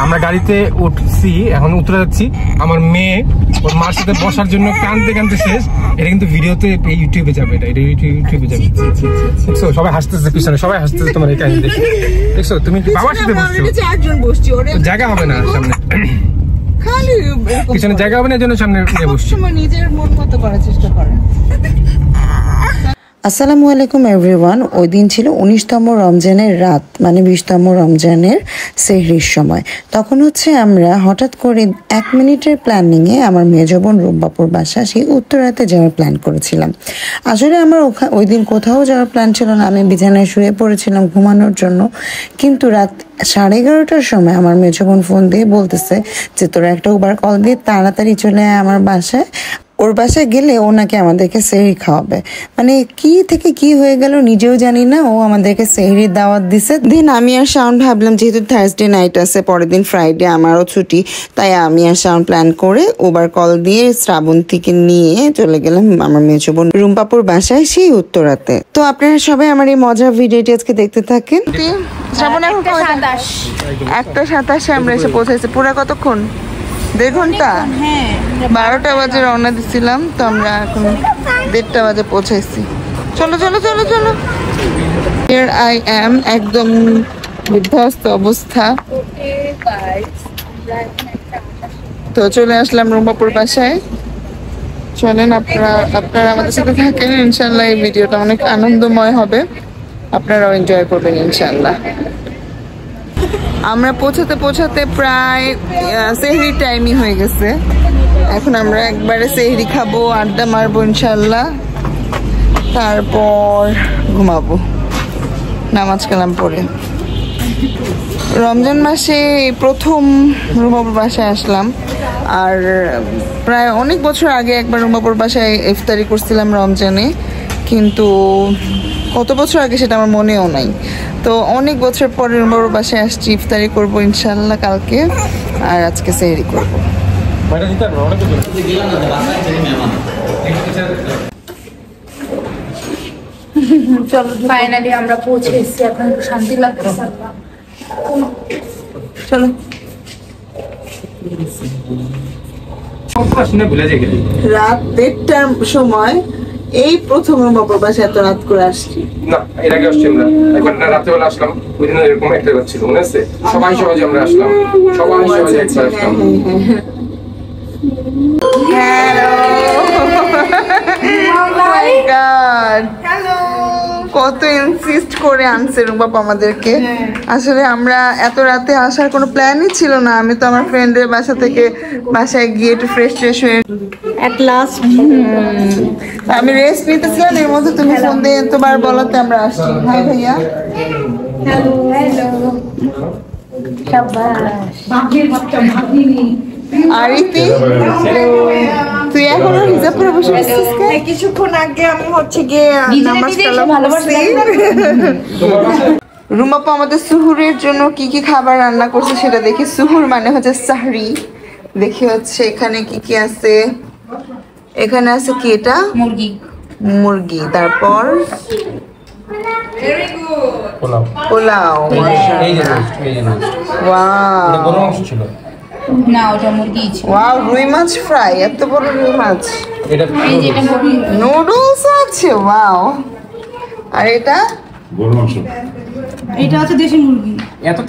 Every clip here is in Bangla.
আমরা গাড়িতে উঠছি, এখন উতরে যাচ্ছি। আমার মেয়ে ওর মার সাথে বসার জন্য কাঁদতে কাঁদতে শেষ। এটা কিন্তু ভিডিওতে ইউটিউবে যাবে, এটা ইউটিউবে যাবে। দেখছো সবাই হাসতেছে, পিছনে সবাই হাসতেছে তোমার এই কাহিনী দেখে। দেখছো তুমি বাবার সাথে বসছো, জায়গা হবে না সামনে, পিছনে জায়গা হবে না, জন্য সামনে বসছো। নিজের মন মতো করার চেষ্টা করেন। আসসালামু আলাইকুম এভরিওয়ান। ওই দিন ছিল 19তম রমজানের রাত, মানে 20তম রমজানের সেহরির সময়। তখন হচ্ছে আমরা হঠাৎ করে 1 মিনিটের প্ল্যানিংয়ে আমার মেজো বোন রুম্বাপুর বাসা সেই উত্তরাতে যাওয়ার প্ল্যান করেছিলাম। আসলে আমার ওই দিন কোথাও যাওয়ার প্ল্যান ছিল না, আমি বিছানায় শুয়ে পড়েছিলাম ঘুমানোর জন্য। কিন্তু রাত 11:30টার সময় আমার মেজো বোন ফোন দিয়ে বলতেছে যে তোরা একটা উবার কল দিয়ে তাড়াতাড়ি চলে আয় আমার বাসায়। ওর বাসায় গেলে ও নাকি আমাদেরকে সেহরি খাওয়াবে। মানে কি থেকে কি হয়ে গেল নিজেও জানি না, ও আমাদেরকে সেহরির দাওয়াত দিছে। দিন আমি আর শাওন ভাবলাম যেহেতু থার্সডে নাইট আছে, পরের দিন ফ্রাইডে আমারও ছুটি, তাই আমি আর শাওন প্ল্যান করে উবার কল দিয়ে শ্রাবন্তীকে নিয়ে চলে গেলাম আমার মেজো বোন রুম্পাপুর বাসায় সেই উত্তরাতে। তো আপনারা সবাই আমার এই মজার ভিডিওটি আজকে দেখতে থাকেন। শ্রাবণ এখন 1:27 আমরা এসে পৌঁছাইছি। পুরা কতক্ষণ? 1.5 ঘন্টা। 12টা বাজে রওনা দিছিলাম, তো আমরা এখন 1:30 বাজে পৌঁছাইছি। চলো চলো চলো চলো। হিয়ার আই অ্যাম, একদম বিধ্বস্ত অবস্থা। তো চলে আসলাম রুম্বাপুর বাসায়। চলেন আপনারা আমাদের সাথে থাকেন, ইনশাল্লাহ এই ভিডিওটা অনেক আনন্দময় হবে, আপনারাও এনজয় করবেন ইনশাল্লাহ। আমরা পৌঁছাতে প্রায় সেহরি টাইমই হয়ে গেছে। এখন আমরা একবারে সেহরি খাবো, আড্ডা মারবো ইনশাল্লাহ, তারপর ঘুমাবো নামাজ কালাম পড়ে। রমজান মাসে প্রথম রুম্বাপুর বাসায় আসলাম, আর প্রায় অনেক বছর আগে একবার রুম্বাপুর বাসায় ইফতারি করছিলাম রমজানে, কিন্তু কত বছর আগে সেটা আমার মনেও নাই। তো অনেক বছর পরে রুম্বাপুর বাসায় আসছি, ইফতারি করবো ইনশাল্লাহ কালকে, আর আজকে সেহরি করবো। চলো ফাইনালি আমরা পৌঁছে এসেছি, এখন একটু শান্তি লাগতেছে। চলো। রাত 1:30টার সময় এই প্রথম রুম্বাপুর বাসায় এত রাত করে আসছি। না, এর আগে আসছি আমরা, একবার রাত্রেবেলা আসলাম, ওই দিন এরকম একটা রাত ছিল মনে আছে? সবাই সহজে আমরা আসলাম, সবাই সহজে একবার আসলাম। হ্যালো, মাই গড, কত ইনসিস্ট করে আনছে রুম্বাপু আমাদেরকে। আসলে আমরা এত রাতে আসার কোনো প্ল্যানই ছিল না। আমি তো আমার ফ্রেন্ডের বাসা থেকে বাসায় গিয়ে একটু ফ্রেশ হয়ে এট লাস্ট আমি রেস্ট নিতেছিলাম, এর মধ্যে তুমি ফোন দিয়ে এতবার বলাতে আমরা আসছি। হাই ভাইয়া। হ্যালো হ্যালো শাবাশ, ভাগির বাচ্চা ভাগিনি। আরিতি, তুই এখনো হিজাব পরে বসে আছিস? কিছুক্ষণ আগে আমি হচ্ছে গিয়ে নামাজ কালাম করছি। রুম্বাপু আমাদের সুহুরের জন্য কি কি খাবার রান্না করছে সেটা দেখি। সুহুর মানে হচ্ছে সাহরি। দেখি হচ্ছে এখানে কি কি আছে। এখানে আছে কি, এটা মুরগি, তারপর পোলাও, না ওটা মুরগি ছিল। ওয়াও, রুই মাছ ফ্রাই, এত বড় রুই মাছ। নুডলস আছে, ওয়াও। আর এটা এটা হচ্ছে দেশি মুরগি,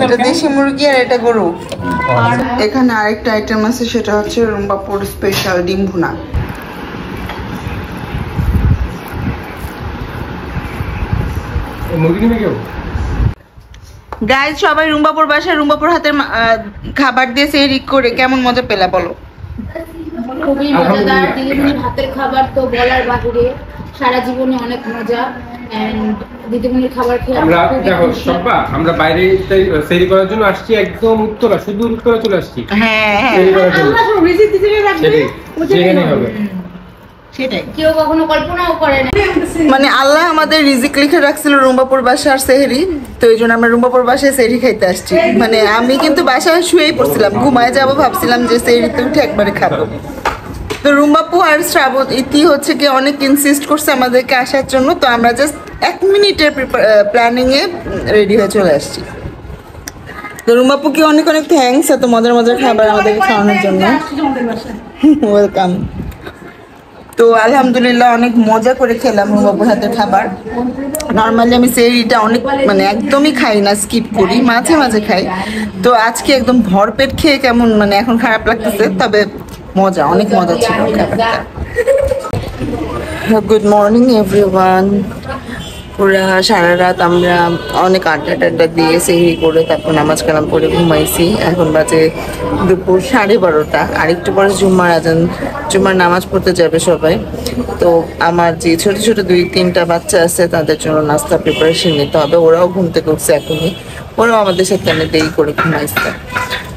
এটা দেশি মুরগি, আর এটা গরু। আর এখানে আরেকটা আইটেম আছে, সেটা হচ্ছে রুম্বাপুর স্পেশাল ডিম ভুনা। গাইজ, সবাই রুম্বাপুর বাসায় রুম্বাপুর হাতের খাবার দিয়ে সেহরি করে কেমন মজা পেলা বলো? খুবই মজাদার। দিদিমণির হাতের খাবার তো বলার বাহিরে, সারা জীবনে অনেক মজা। এন্ড দিদিমণির খাবার খেয়ে আমরা দেখো সব্বা, আমরা বাইরে সেহরি করার জন্য আসছি, একদম উত্তরা, শুধু উত্তরা চলে আসছি। হ্যাঁ হ্যাঁ, আমরা সব রিজিক দিদিকে রাখবে, সেখানেই হবে। সেটাই, কেউ কখনো কল্পনাও করে না। মানে আল্লাহ আমাদের রিজিক লিখে রাখছিল রুম্বাপুর বাসার সেহরি, তো এই জন্য আমরা রুম্বাপুর বাসায় সেহরি খাইতে আসছি। মানে আমি কিন্তু বাসায় শুয়েই পড়ছিলাম, ঘুমায় যাবো ভাবছিলাম যে সেহরিতে উঠে একবারে খাবো। তো রুম্বাপু আর শ্রাবণ ইতি হচ্ছে কি অনেক ইনসিস্ট করছে আমাদেরকে আসার জন্য, তো আমরা জাস্ট 1 মিনিটের প্ল্যানিংয়ে রেডি হয়ে চলে আসছি। তো রুমাপুকে অনেক অনেক থ্যাঙ্কস এত মজার মজার খাবার আমাদেরকে খাওয়ানোর জন্য। ওয়েলকাম। তো আলহামদুলিল্লাহ অনেক মজা করে খেলাম রুমাপুর হাতের খাবার। নর্মালি আমি সেহরিটা অনেক মানে একদমই খাই না, স্কিপ করি, মাঝে মাঝে খাই। তো আজকে একদম ভরপেট খেয়ে কেমন মানে এখন খারাপ লাগতেছে, তবে মজা, অনেক মজা ছিল খাবারটা। Good morning everyone. পুরা সারা রাত আমরা অনেক আড্ডা টাড্ডা দিয়ে সেহরি করে তারপর নামাজ কালাম পড়ে ঘুমাইছি। এখন বাজে দুপুর 12:30, আর একটু পরে জুম্মার আজান, জুম্মার নামাজ পড়তে যাবে সবাই। তো আমার যে ছোট ছোট 2-3টা বাচ্চা আছে তাদের জন্য নাস্তা প্রিপারেশন নিতে হবে। ওরাও ঘুম থেকে উঠছে এখনই, ওরাও আমাদের সাথে অনেক দেরি করে ঘুমাইছে।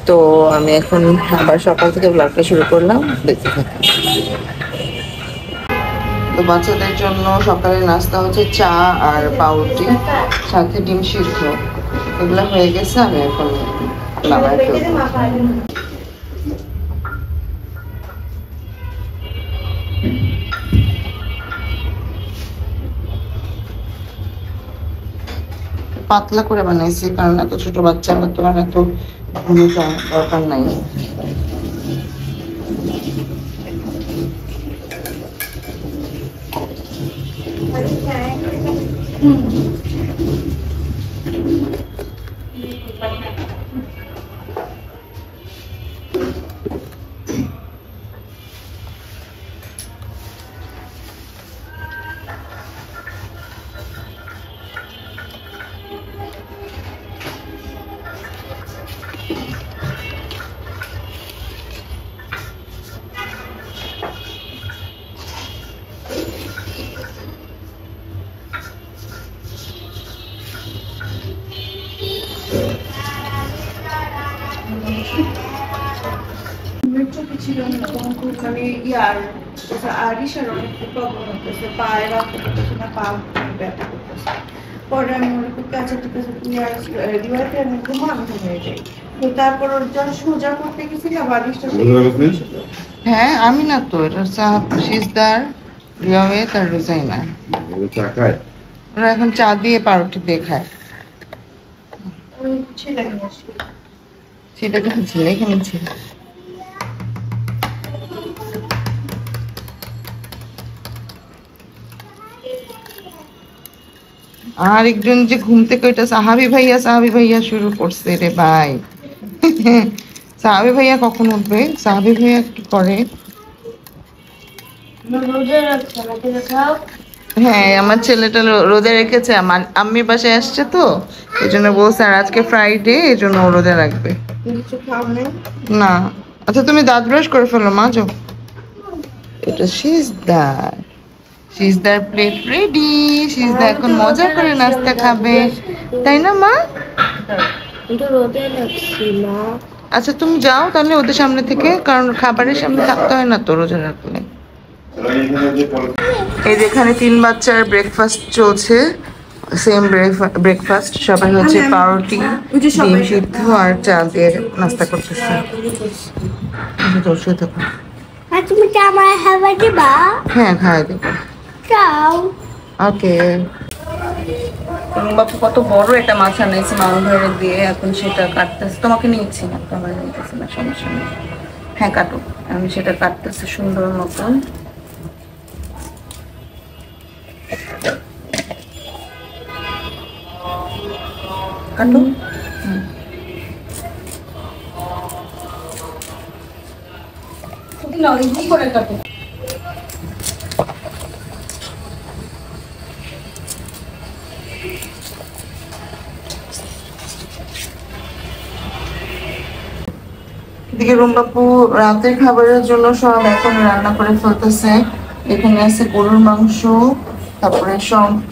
তো আমি এখন আবার সকাল থেকে ব্লগটা শুরু করলাম, দেখতে থাকি। তো বাচ্চাদের জন্য সকালে নাস্তা হচ্ছে চা আর পাউরুটি, সাথে ডিম সিদ্ধ। এগুলো হয়ে গেছে, আমি এখন নামায় ফেলবো। পাতলা করে বানাইছি, কারণ এত ছোট বাচ্চা তোমার এত ভূমিকা দরকার নাই। ছিল না তখন মানে ইয়ার আরিশার অনেক প্রবলেম হতেছে, পায়ে রাখতে করতেছে না, পা ব্যথা করতেছে। পরে আমি ওর কাছে রিওয়াতে আমি ঘুমানো হয়ে যাই। তো তারপর ওর যা সোজা করতে গেছিলাম আরিশটা, হ্যাঁ আমি না তো, এটা সিজদার রিয়াওয়েত আর রোজাইনা। ওরা এখন চা দিয়ে পাউরুটি দিয়ে খায়। সেটা কেন ছিল, এখানে ছিল। আর একজন যে ঘুম থেকে ওইটা সাহাবি ভাইয়া শুরু করছে রে ভাই। সাহাবি ভাইয়া কখন উঠবে? সাহাবি ভাইয়া কি করে? হ্যাঁ আমার ছেলেটা রোদে রেখেছে, আমার আম্মির বাসায় আসছে তো এই জন্য বলছে, আর আজকে ফ্রাইডে এই জন্য ও রোদে রাখবে না। আচ্ছা তুমি দাঁত ব্রাশ করে ফেলো মা, যাও। এটা সিজদার প্লেট রেডি। সিজদা এখন মজা করে নাস্তা খাবে, তাই না মা? আচ্ছা তুমি যাও তাহলে ওদের সামনে থেকে, কারণ খাবারের সামনে থাকতে হয় না তো রোজা রাখলে। এই যেখানে 3 বাচ্চার ব্রেকফাস্ট চলছে, সেম ব্রেকফাস্ট। সবাই হচ্ছে পাউরুটি, ডিম সিদ্ধ আর চা দিয়ে নাস্তা করতেছে। তুমি কি আমার খাবার দিবা? হ্যাঁ খাওয়াই দেবো। ওকে। বাপু কত বড় একটা মাছ আনাইছে মামু ভাইয়ের দিয়ে, এখন সেটা কাটতেছে। তোমাকে নিয়েছি না, তোমার নিতেছি না, সমস্যা নেই। হ্যাঁ কাটো। আমি সেটা কাটতেছি সুন্দর মতন। কাটো। করে কাটো। এদিকে রুমবাপু রাতের খাবারের জন্য সব এখন রান্না করে ফেলতেছে। এখানে আছে গরুর মাংস, তারপরে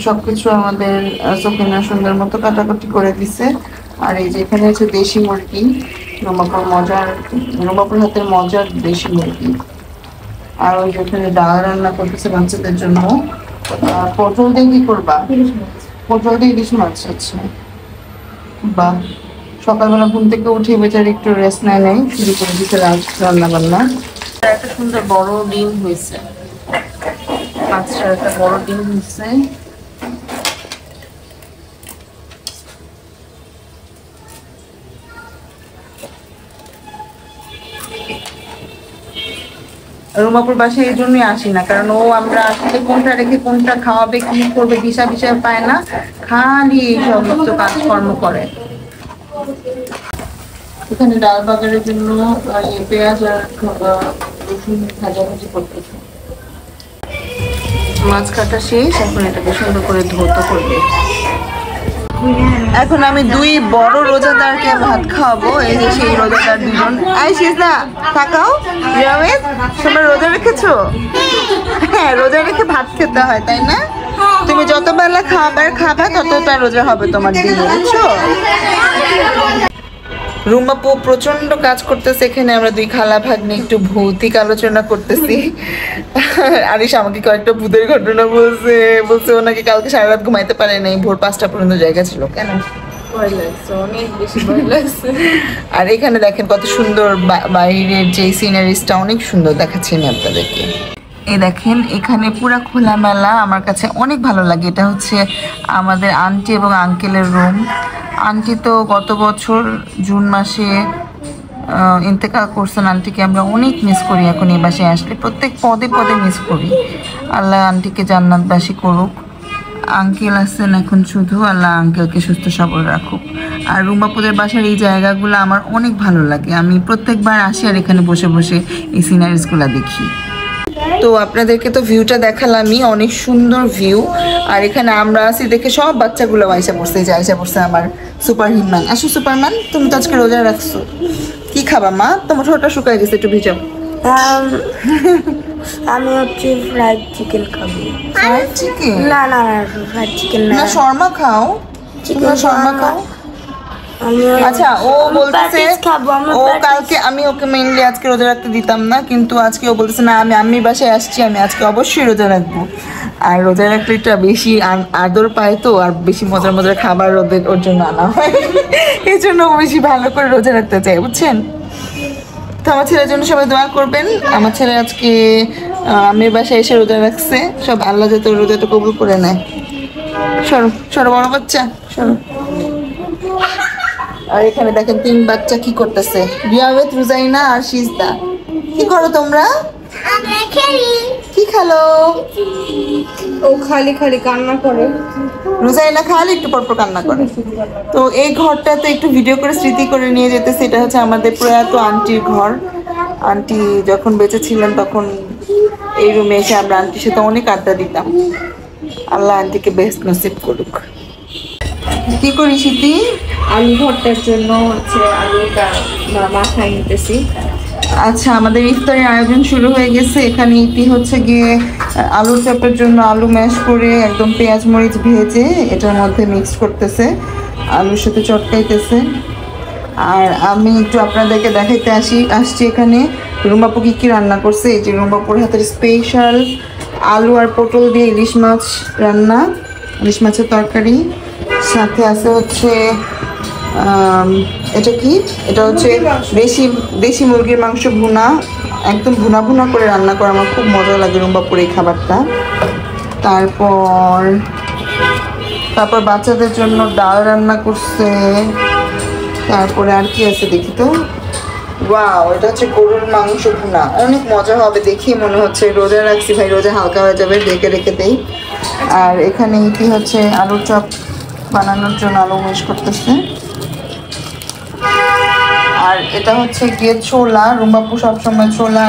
সবকিছু আমাদের সকিনা সুন্দর মতো কাটাকুটি করে দিছে। আর এই যে এখানে হচ্ছে দেশি মুরগি, রুমবাপুর হাতের মজার দেশি মুরগি। আর ওই যেখানে ডাল রান্না করতেছে বাচ্চাদের জন্য। পটল দিয়ে কি করবা? পটল দিয়ে ইলিশ মাছ। আচ্ছা বাহ। সকালবেলা ঘুম থেকে উঠে বেচার একটু রেস্ট নেয় শুরু করে দিতে রান্না বান্না। একটা সুন্দর বড় ডিম হয়েছে, 5টা একটা বড় ডিম হয়েছে। রুমাপুর বাসায় এই জন্যই আসি না, কারণ ও আমরা আসলে কোনটা রেখে কোনটা খাওয়াবে কি করবে দিশা বিষয় পায় না, খালি এই সমস্ত কাজকর্ম করে। এখানে ডাল বাগারের জন্য পেঁয়াজ আর রসুন ভাজাভাজি করতেছে। মাছ কাটা শেষ, এখন এটাকে সুন্দর করে ধৌত করবে। এখন আমি 2 বড় রোজাদারকে ভাত খাওয়াবো। এই যে সেই রোজাদার 2জন। আইসিস না তাকাও, জাওয়েদ তোমরা রোজা রেখেছো? হ্যাঁ, রোজা রেখে ভাত খেতে হয় তাই না? তুমি যত বেলা খাবার খাবা ততটা রোজা হবে তোমার দিনে, বুঝছো? রুমাপু প্রচন্ড কাজ করতেছে। এখানে আমরা 2 খালা ভাগ্নে একটু ভৌতিক আলোচনা করতেছি। আরিশ আমাকে কয়েকটা ভূতের ঘটনা বলছে ও নাকি কালকে সারা রাত ঘুমাইতে পারে নাই, ভোর 5টা পর্যন্ত জায়গা ছিল। কেন? ভয় লাগছে, অনেক বেশি ভয় লাগছে। আর এখানে দেখেন কত সুন্দর বাইরের যে সিনারিসটা, অনেক সুন্দর দেখাচ্ছি আমি আপনাদেরকে। এই দেখেন এখানে পুরা খোলামেলা, আমার কাছে অনেক ভালো লাগে। এটা হচ্ছে আমাদের আন্টি এবং আঙ্কেলের রুম। আন্টি তো গত বছর জুন মাসে ইন্তেকাল করছেন। আন্টিকে আমরা অনেক মিস করি, এখন এই বাসায় আসলে প্রত্যেক পদে পদে মিস করি। আল্লাহ আন্টিকে জান্নাতবাসী করুক। আঙ্কেল আছেন এখন, শুধু আল্লাহ আঙ্কেলকে সুস্থ সবল রাখুক। আর রুমাপুদের বাসার এই জায়গাগুলো আমার অনেক ভালো লাগে। আমি প্রত্যেকবার আসি আর এখানে বসে বসে এই সিনারিসগুলো দেখি। তো আপনাদেরকে তো ভিউটা দেখালামই, অনেক সুন্দর ভিউ। আর এখানে আমরা আছি দেখে সব বাচ্চাগুলো আইসা পড়ছে। এই যে আইসা পড়ছে আমার সুপারম্যান। আসো সুপারম্যান, তুমি তো আজকে রোজা রাখছো, কি খাবা মা? তোমার ঠোঁটটা শুকায় গেছে, একটু ভিজাও। আমি হচ্ছে ফ্রাইড চিকেন খাবো। Fried chicken? না না না, ফ্রাইড চিকেন না, শর্মা খাও। চিকেন শর্মা খাও। আচ্ছা, ও বলতেছে ও কালকে, আমি ওকে মেইনলি আজকে রোজা রাখতে দিতাম না, কিন্তু আজকে ও বলতেছে না আমি আম্মির বাসায় আসছি, আমি আজকে অবশ্যই রোজা রাখবো। আর রোজা রাখলে এটা বেশি আদর পায় তো, আর বেশি মজার মজার খাবার ওর জন্য আনা হয়। এই জন্য ও বেশি ভালো করে রোজা রাখতে চায়, বুঝছেন? তো আমার ছেলের জন্য সবাই দোয়া করবেন। আমার ছেলে আজকে আম্মির বাসায় এসে রোজা রাখছে, সব আল্লাহ যাতে রোজাটা কবুল করে নেয়। সরো সরো বড় বাচ্চা, সরো। আর এখানে দেখেন 3 বাচ্চা কি করতেছে, রিয়াওয়েত, রুজাইনা আর সিজদা। কি করো তোমরা? কি খেলো? ও খালি খালি কান্না করে। রুজাইনা খালি একটু পরপর কান্না করে। তো এই ঘরটাতে একটু ভিডিও করে স্মৃতি করে নিয়ে যেতেছে। এটা হচ্ছে আমাদের প্রয়াত আন্টির ঘর। আন্টি যখন বেঁচে ছিলেন তখন এই রুমে এসে আমরা আন্টির সাথে অনেক আড্ডা দিতাম। আল্লাহ আন্টিকে বেস্ট নসিব করুক। কি করি শীতি? আলু ভর্তার জন্য হচ্ছে আলুটা মাথায় নিতেছি। আচ্ছা, আমাদের ইফতারের আয়োজন শুরু হয়ে গেছে। এখানে ইতি হচ্ছে গিয়ে আলুর চপের জন্য আলু ম্যাশ করে একদম পেঁয়াজ মরিচ ভেজে এটার মধ্যে মিক্স করতেছে, আলুর সাথে চটকাইতেছে। আর আমি একটু আপনাদেরকে দেখাইতে আসছি এখানে রুম্বাপু কি রান্না করছে। এই যে রুম্বাপুর হাতের স্পেশাল আলু আর পটল দিয়ে ইলিশ মাছ রান্না, ইলিশ মাছের তরকারি। সাথে আছে হচ্ছে এটা কি, এটা হচ্ছে দেশি মুরগির মাংস ভুনা, একদম ভুনা ভুনা করে রান্না করা। আমার খুব মজা লাগে রুম্বাপুর এই খাবারটা। তারপর বাচ্চাদের জন্য ডাল রান্না করছে। তারপরে আর কি আছে দেখি তো, ওয়াও, এটা হচ্ছে গরুর মাংস ভুনা, অনেক মজা হবে। দেখি মনে হচ্ছে রোজা রাখছি ভাই, রোজা হালকা হয়ে যাবে, রেখে দেই। আর এখানে কি হচ্ছে আলুর চপ বানানোর জন্য আলু ম্যাশ করতেছে। আর এটা হচ্ছে গিয়ে ছোলা, রুম্বাপু সবসময় ছোলা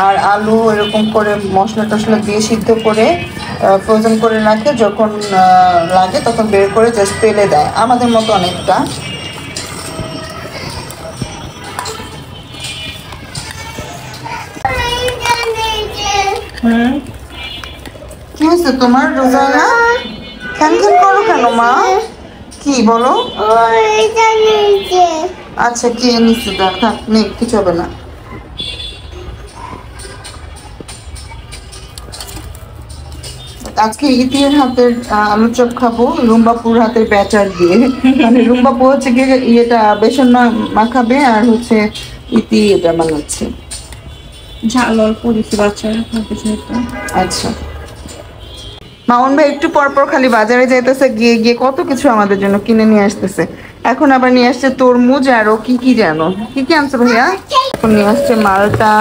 আর আলু এরকম করে মশলা টশলা দিয়ে সিদ্ধ করে ফ্রোজেন করে রাখে, যখন লাগে তখন বের করে জাস্ট তেলে দেয়, আমাদের মতো অনেকটা। কি হয়েছে তোমার রোজানা? খ্যান করো কেন মা? কি বলো? আচ্ছা, কে নিচ্ছে? থাক, নেই, কিছু হবে না। আজকে ইতির হাতের আলু চপ খাবো রুম্বাপুর হাতের ব্যাটার দিয়ে। মানে রুম্বাপু হচ্ছে গিয়ে ইয়েটা বেসন মাখাবে আর হচ্ছে ইতি এটা বানাচ্ছে। ঝাল অল্প দিচ্ছি বাচ্চারা খাতে চাইতো। আচ্ছা, মামুন ভাই একটু পরপর খালি বাজারে যাইতেছে, গিয়ে গিয়ে কত কিছু আমাদের জন্য কিনে নিয়ে আসতেছে। এখন আবার নিয়ে আসছে তরমুজ, আরো কি কি জানো, কি কি আনছো ভাইয়া? নিয়ে আসছে মালটা,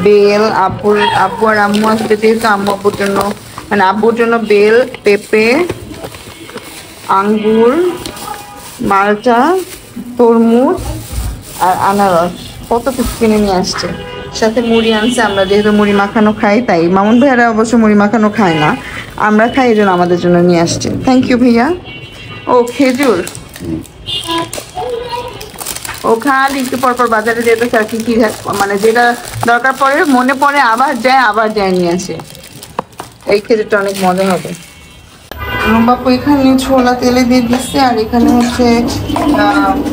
বেল। আব্বু আর আম্মু আসবে যেহেতু আম্মু আব্বুর জন্য, মানে আব্বুর জন্য বেল, পেঁপে, আঙ্গুর, মালটা, তরমুজ আর আনারস, কত কিছু কিনে নিয়ে আসছে। সাথে মুড়ি আনছে, আমরা যেহেতু মুড়ি মাখানো খাই তাই। মামুন ভাইয়ারা অবশ্য মুড়ি মাখানো খায় না, আমরা খাই, এই জন্য আমাদের জন্য নিয়ে আসছে। থ্যাংক ইউ ভাইয়া। ও খেজুর, ও খালি একটু পরপর বাজারে যেতেছে আর কি কি মানে যেটা দরকার পড়ে মনে পড়ে আবার যায় নিয়ে আসে। এই খেজুরটা অনেক মজা হবে। বাপু এখানে ছোলা তেলে দিয়ে দিচ্ছে, আর এখানে হচ্ছে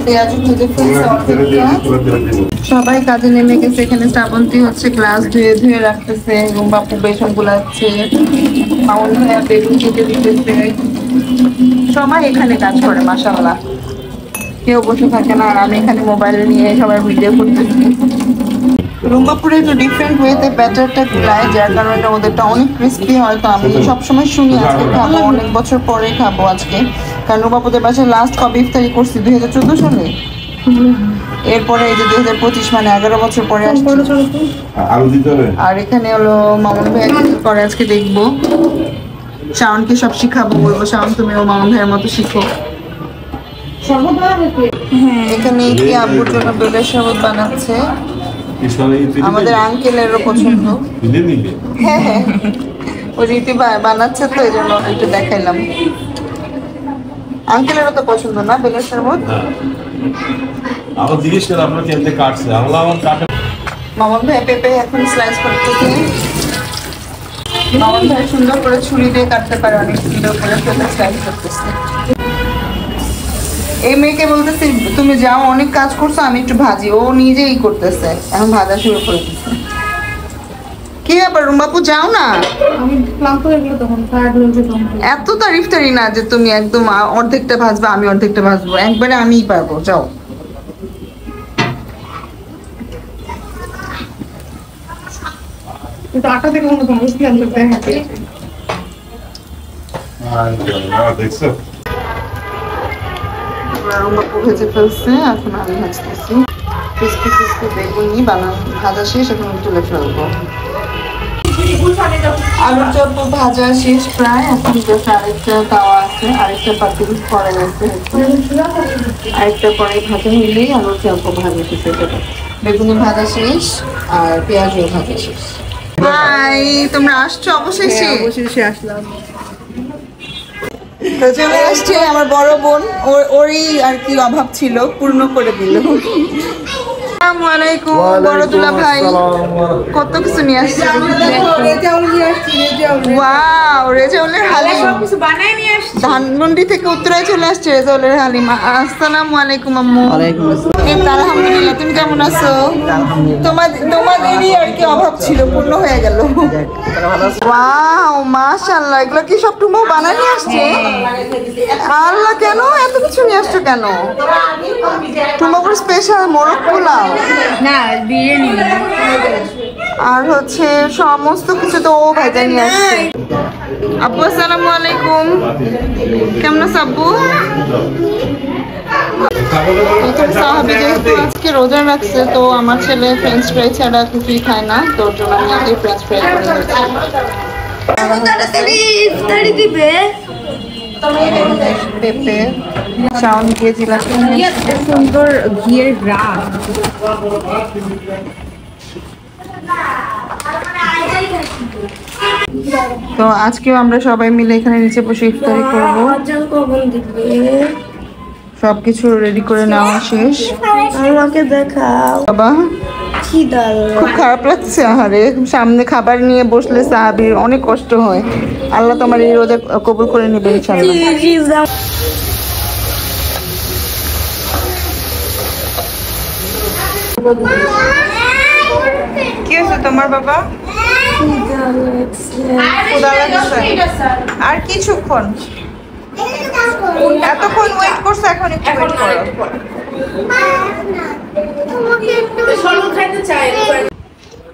পেঁয়াজ ভেজে ফেলছে। সবাই কাজে নেমে গেছে। এখানে শ্রাবন্তী হচ্ছে গ্লাস ধুয়ে রাখতেছে, এবং বাপু বেসন গুলাচ্ছে, মামুন ভাইয়া বেগুন কেটে দিতেছে। সবাই এখানে কাজ করে মাশাআল্লাহ, কেউ বসে থাকে না। আর আমি এখানে মোবাইল নিয়ে সবাই ভিডিও করতেছি। রুম্বাপুরে একটু ডিফারেন্ট ওয়েতে ব্যাটারটা গুলায়, যার কারণে ওদেরটা অনেক ক্রিস্পি হয়। তো আমি সবসময় শুনি আজকে খাবো, অনেক বছর পরে খাবো আজকে। কারণ রুম্বাপুদের বাসায় লাস্ট কবে ইফতারি করছি 2014 সালে, এরপরে এই যে 2025 মানে 11 বছর পরে আসছে। আর এখানে হলো মামুন ভাই করে, আজকে দেখবো। শাওনকে সব শিখাবো, বলবো শাওন তুমিও মামুন ভাইয়ের মতো শিখো। হ্যাঁ, এখানে কি আব্বুর জন্য বেলের শরবত বানাচ্ছে, আমাদের আঙ্কেলেরও পছন্দ। হ্যাঁ হ্যাঁ, ও রীতি বানাচ্ছে তো এই জন্য একটু দেখাইলাম। আঙ্কেলেরও তো পছন্দ না বেলের শরবত। আমার জিজ্ঞেস করে আপনার কেমনে কাটছে, আমার কাটে। মামুন ভাই পেঁপে এখন স্লাইস করতেছে। মামুন ভাই সুন্দর করে ছুরি দিয়ে কাটতে পারে, অনেক সুন্দর করে পেঁপে স্লাইস করতেছে। এই মেয়েকে বলতেছি তুমি যাও, অনেক কাজ করছো, আমি একটু ভাজি। ও নিজেই করতেছে, এখন ভাজা শুরু করে দিচ্ছে। কি ব্যাপার রুম্বাপু, যাও না। এত তারিফটারি না যে তুমি একদম অর্ধেকটা ভাজবা আমি অর্ধেকটা ভাজবো, একবারে আমিই পারবো, যাও। দেখছো রুম্বাপু ভেজে ফেলছে, এখন আমি ভাজতেছি। ক্রিস্পি ক্রিস্পি বেগুনি ভাজা শেষ, এখন তুলে ফেলবো। আলুর চপ ভাজা শেষ প্রায়, এখন জাস্ট আরেকটা তাওয়া আছে, আরেকটা পাতিল করা গেছে, আরেকটা পরে ভাজা হইলেই আলুর চপ ভাজা শেষ। বেগুনি ভাজা শেষ আর পেঁয়াজও ভাজা শেষ। হাই, তোমরা আসছো অবশেষে? অবশেষে আসলাম। তো চলে আসছে আমার বড় বোন, ওরই আর কি অভাব ছিল, পূর্ণ করে দিল। আসসালামু আলাইকুম বড় দুলা ভাই, কত কিছু নিয়ে আসছে। ওয়াও, রেজাউলের হালিম কিছু বানাই নিয়ে আসছি। ধানমন্ডি থেকে উত্তরায় চলে আসছে রেজাউলের হালিম। আসসালামু আলাইকুম আম্মু। আলহামদুলিল্লাহ, তুমি কেমন আছো? তোমাদেরই আর কি অভাব ছিল, পূর্ণ হয়ে গেল। ওয়াও মাশাআল্লাহ, এগুলো কি সব টুমো বানাই নিয়ে আসছে? আল্লাহ, কেন এত কিছু নিয়ে আসছো কেন? টুমোর স্পেশাল মোরগ পোলাও না, বিরিয়ানি আর হচ্ছে সমস্ত কিছু তো ও ভাইজা নিয়ে আসছে। আব্বু আসসালামু আলাইকুম, কেমন আছো আব্বু? সাহাবি যেহেতু আজকে রোজা রাখছে, তো আমার ছেলে ফ্রেঞ্চ ফ্রাই ছাড়া কিছুই খায় না, তো ওর জন্য আমি আগে ফ্রেঞ্চ ফ্রাই করে পেঁপে শাওন দিয়ে জিলাপি সুন্দর ঘিয়ের গ্রাম। তো আজকেও আমরা সবাই মিলে এখানে নিচে বসে ইফতারি করবো। সবকিছু রেডি করে নেওয়া শেষ। আমাকে দেখাও। বাবা খুব খারাপ লাগছে, আহারে সামনে খাবার নিয়ে বসলে সাহাবীর অনেক কষ্ট হয়। আল্লাহ তোমার এই রোজা কবুল করে নেবে ইনশাআল্লাহ। কি হয়েছে তোমার বাবা? আর কিছুক্ষণ, এতক্ষণ ওয়েট করছো, এখন একটু ওয়েট করো।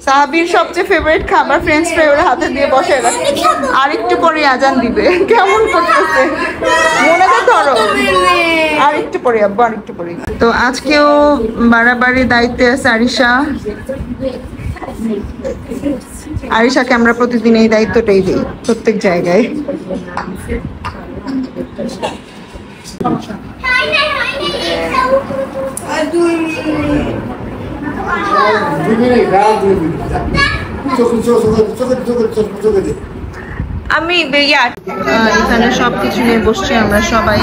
সাহাবির সবচেয়ে ফেভারিট খাবার ফ্রেঞ্চ ফ্রাই ওরা হাতে দিয়ে বসে রাখে, আর একটু পরে আজান দিবে। কেমন করতেছে, মনে তো ধরো আর একটু পরে আব্বু, আর একটু পরে। তো আজকেও বাড়াবাড়ি দায়িত্বে আছে আরিশা। আরিশাকে আমরা প্রতিদিন এই দায়িত্বটাই দিই প্রত্যেক জায়গায়। আমি এখানে সবকিছু নিয়ে বসছি আমরা সবাই।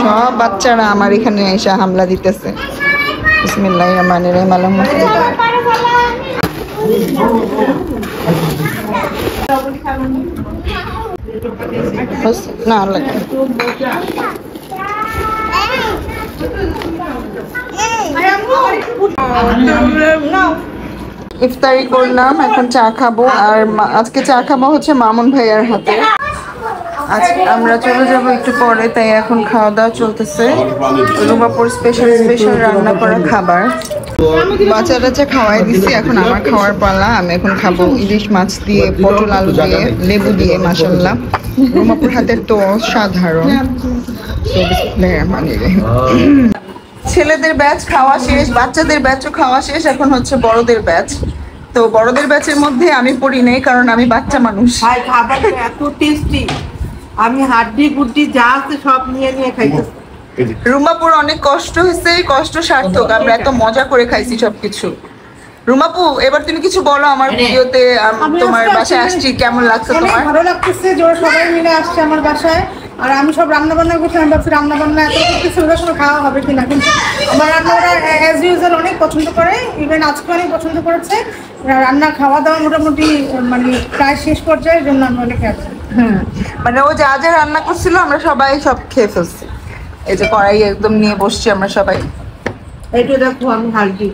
সব বাচ্চারা আমার এখানে এসে হামলা দিতেছে। বিসমিল্লাহির রহমানির রহিম। না লাগে ইফতারি করলাম, এখন চা খাবো। আর আজকে চা খাবো হচ্ছে মামুন ভাইয়ার হাতে। আজকে আমরা চলে যাব একটু পরে, তাই এখন খাওয়া দাওয়া চলতেছে। রুমাপুর স্পেশাল রান্না করা খাবার। বাচ্চা টাচ্চা খাওয়াই দিচ্ছি, এখন আমার খাওয়ার পালা। আমি এখন খাবো ইলিশ মাছ দিয়ে, পটল আলু দিয়ে, লেবু দিয়ে। মাশাআল্লাহ, রুমাপুর হাতের তো অসাধারণ। ছেলেদের ব্যাচ খাওয়া শেষ, বাচ্চাদের ব্যাচও খাওয়া শেষ, এখন হচ্ছে বড়দের ব্যাচ। তো বড়দের ব্যাচের মধ্যে আমি পড়ি নাই, কারণ আমি বাচ্চা মানুষ। খাবার এত টেস্টি, আমি হাড্ডি গুড্ডি যা আছে সব নিয়ে নিয়ে খাইতেছি। রুমাপুর অনেক কষ্ট হয়েছে, কষ্ট সার্থক। আমরা এত মজা করে খাইছি সবকিছু। রুমাপু, এবার তুমি কিছু বলো আমার ভিডিওতে। তোমার বাসায় আসছি, কেমন লাগছে তোমার? ভালো লাগতেছে যে ওরা সবাই মিলে আসছে আমার বাসায়। আর আমি সব রান্না বান্না করছি, আমি ভাবছি রান্না বান্না এত কিছু ওদের সঙ্গে খাওয়া হবে কিনা, কিন্তু আমার রান্না ওরা অ্যাজ ইউজুয়াল অনেক পছন্দ করে। ইভেন আজকে অনেক পছন্দ করেছে। রান্না খাওয়া দাওয়া মোটামুটি মানে প্রায় শেষ পর্যায়ের জন্য আমি অনেক আছি। মানে ও যা যা রান্না করছিল আমরা সবাই সব খেয়ে ফেলছি। এই যে কড়াই একদম নিয়ে বসছি আমরা সবাই। এইটা দেখো আমি হাড্ডি।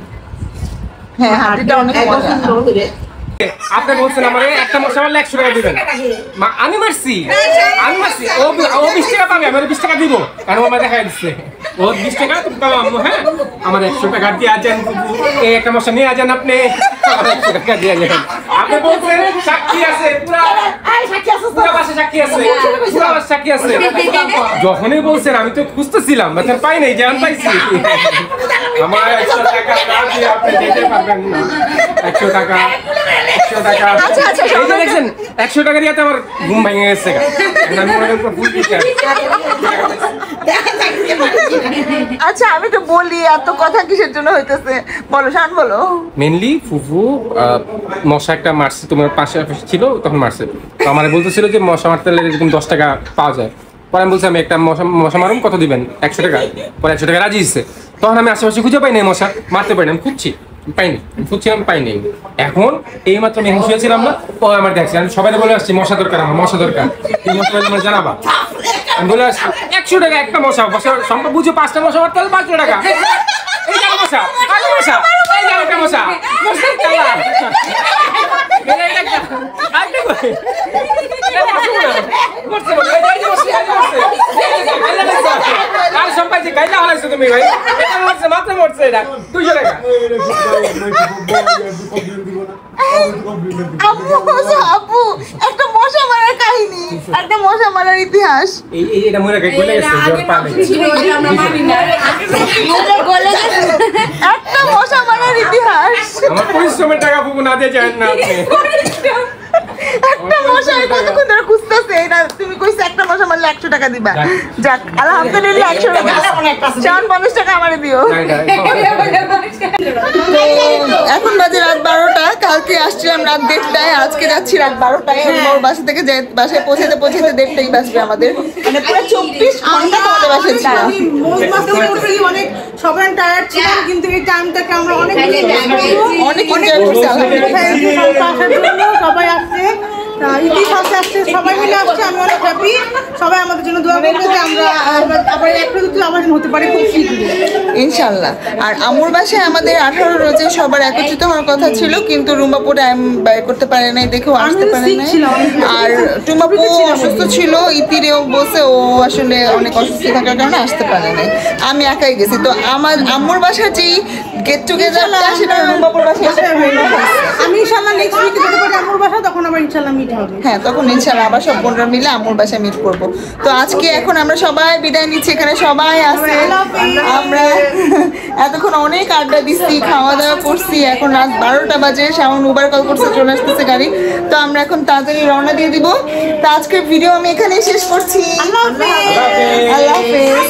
হ্যাঁ, হাড্ডিটা অনেক মজা। আপনি বলছেন আমার একটা মশলা মারলে 100 টাকা দিবেন। আমি মারছি ও 20 টাকা পাবে, আমি 20 টাকা দিব, কারণ ও আমাকে দেখাই দিচ্ছে ও 20 টাকা তুমি পাবো আম্মু। হ্যাঁ, আমার 100 টাকা দিয়ে আছেন, এই একটা মশলা নিয়ে আছেন আপনি, আমার 100 টাকা দিয়ে আছেন। আপনি বলছেন সাক্ষী আছে, পুরা বাসা সাক্ষী আছে, পুরা বাসা সাক্ষী আছে। যখনই বলছেন আমি তো খুঁজতেছিলাম, বাচ্চা পাই নাই, জান পাইছি। আমার 100 টাকা না দিয়ে আপনি যেতে পারবেন না। 100 টাকা 100 টাকা। এই যে দেখছেন 100 টাকা দিয়ে আমার ঘুম ভেঙে গেছে। আচ্ছা, আমি তো বলি এত কথা কিসের জন্য হইতেছে, বলো শান বলো। মেনলি ফুফু মশা একটা মারছে, তোমার পাশে ছিল তখন মারছে। তো আমার বলতেছিল যে মশা মারতে এরকম 10 টাকা পাওয়া যায়। পরে আমি বলছি আমি একটা মশা মারুন, কত দিবেন? 100 টাকা। পরে 100 টাকা রাজি দিচ্ছে। তখন আমি আশেপাশে খুঁজে পাই নাই, মশা মারতে পারি না, আমি খুঁজছি পাইনি, খুঁজছিলাম পাইনি। এখন এই মাত্র আমি শুয়েছিলাম না, ও আমার দেখছি। আমি সবাই বলে আসছি মশা দরকার, আমার মশা দরকার, আমার জানাবা। আমি বলে আসছি 100 টাকা একটা মশা, সম্ভব বুঝে 5টা মশা মারতে হলে 500 টাকা। এই জানো মশা, আগে মশা, এই জানো একটা মশা, তুমি ভাই মাত্র মরছে এটা 200 টাকা। আপু, একটা মশা মারার কাহিনী, একটা মশা মারার ইতিহাস। এটা মনে রাখে গলে গেছে, একটা মশা মারার ইতিহাস। আমার পরিশ্রমের টাকা ফুফু না দিয়ে যায় না। একটা মশা কতক্ষণ ধরে খুঁজতেছে, না তুমি কইছো একটা মশা মারলে 100 টাকা দিবা। যাক আলহামদুলিল্লাহ 100 টাকা। 50 টাকা আমারে দিও। এখন বাজে রাত 12টা। কালকে আসছিলাম রাত 1:30টায়, আজকে যাচ্ছি রাত 12টায়। ওর বাসা থেকে বাসায় পৌঁছাতে 1:30টাই বাজবে আমাদের। মানে পুরো 24 ঘন্টা তোমাদের বাসায় ছিলাম। অনেক সবাই টায়ার্ড ছিলাম, কিন্তু এই টাইমটাকে আমরা অনেক এনজয় করছি। সবাই আসছে ইতি সাথে আসছে, সবাই মিলে আসছে, আমি অনেক হ্যাপি। সবাই আমাদের জন্য দোয়া করবে যে আমরা আবার একটা দুটো আমার জন্য হতে পারি খুব শীঘ্রই ইনশাল্লাহ। আর আম্মুর বাসায় আমাদের 18 রোজে সবার একত্রিত হওয়ার কথা ছিল, কিন্তু রুম্বাপু টাইম বের করতে পারে নাই দেখেও আসতে পারে নাই। আর টুম্বাপু অসুস্থ ছিল, ইতিরেও বসে ও আসলে অনেক অসুস্থ থাকার কারণে আসতে পারে নাই, আমি একাই গেছি। তো আমার আম্মুর বাসার যেই গেট টুগেদারটা সেটা রুম্বাপুর বাসায় আমি ইনশাআল্লাহ নেক্সট উইকে যেতে পারি আম্মুর বাসা, তখন আবার ইনশাআল্লাহ মিট হবে। হ্যাঁ, তখন ইনশাআল্লাহ আবার সব বোনরা মিলে আম্মুর বাসায় মিট করবো। তো আজকে এখন আমরা সবাই বিদায় নিচ্ছি, এখানে সবাই আছে, আমরা এতক্ষণ অনেক আড্ডা দিচ্ছি, খাওয়া দাওয়া করছি, এখন রাত 12টা বাজে, শাওন উবার কল করছে, চলে আসতেছে গাড়ি। তো আমরা এখন তাড়াতাড়ি রওনা দিয়ে দিব। তো আজকের ভিডিও আমি এখানেই শেষ করছি। আল্লাহ হাফেজ।